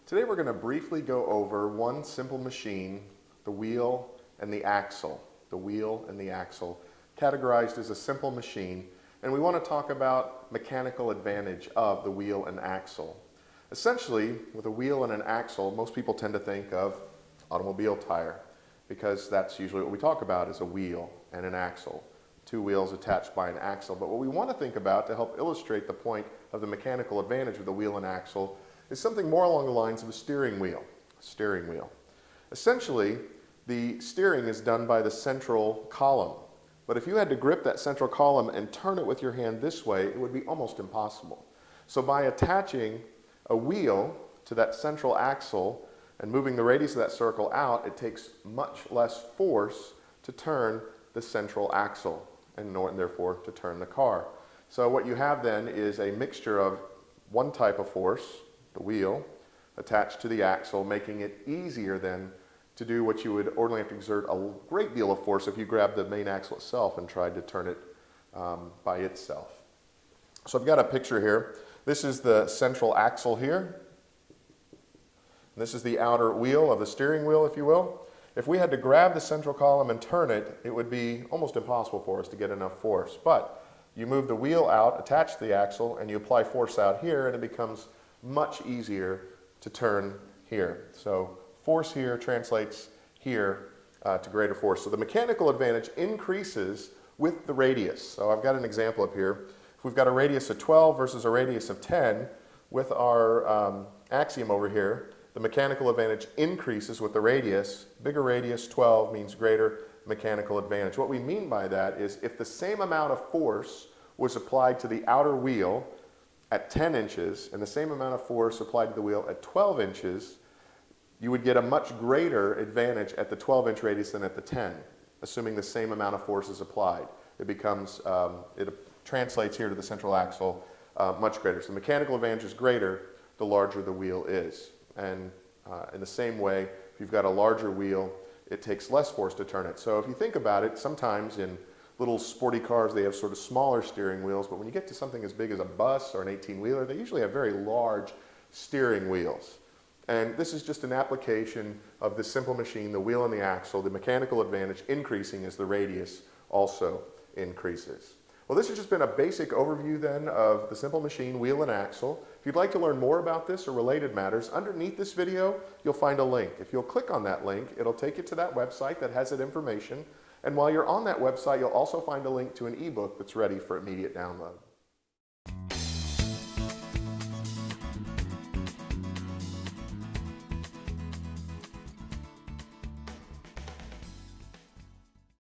Today we're going to briefly go over one simple machine, the wheel and the axle. The wheel and the axle, categorized as a simple machine, and we want to talk about mechanical advantage of the wheel and axle. Essentially, with a wheel and an axle, most people tend to think of automobile tire, because that's usually what we talk about is a wheel and an axle. Two wheels attached by an axle. But what we want to think about to help illustrate the point of the mechanical advantage of the wheel and axle is something more along the lines of a steering wheel. Essentially, the steering is done by the central column. But if you had to grip that central column and turn it with your hand this way, it would be almost impossible. So by attaching a wheel to that central axle and moving the radius of that circle out, it takes much less force to turn the central axle and therefore to turn the car. So what you have then is a mixture of one type of force, the wheel, attached to the axle, making it easier then to do what you would ordinarily have to exert a great deal of force if you grabbed the main axle itself and tried to turn it by itself. So I've got a picture here. This is the central axle here. This is the outer wheel of the steering wheel, if you will. If we had to grab the central column and turn it, it would be almost impossible for us to get enough force. But you move the wheel out, attach to the axle, and you apply force out here, and it becomes much easier to turn here. So force here translates here to greater force. So the mechanical advantage increases with the radius. So I've got an example up here. If we've got a radius of 12 versus a radius of 10, with our axiom over here, the mechanical advantage increases with the radius. Bigger radius, 12, means greater mechanical advantage. What we mean by that is if the same amount of force was applied to the outer wheel at 10 inches and the same amount of force applied to the wheel at 12 inches, you would get a much greater advantage at the 12-inch radius than at the 10, assuming the same amount of force is applied. It becomes, it translates here to the central axle much greater. So the mechanical advantage is greater the larger the wheel is. And in the same way, if you've got a larger wheel, it takes less force to turn it. So if you think about it, sometimes in little sporty cars, they have sort of smaller steering wheels, but when you get to something as big as a bus or an 18-wheeler, they usually have very large steering wheels. And this is just an application of this simple machine, the wheel and the axle, the mechanical advantage increasing as the radius also increases. Well, this has just been a basic overview then of the simple machine, wheel and axle. If you'd like to learn more about this or related matters, underneath this video, you'll find a link. If you'll click on that link, it'll take you to that website that has that information. And while you're on that website, you'll also find a link to an ebook that's ready for immediate download.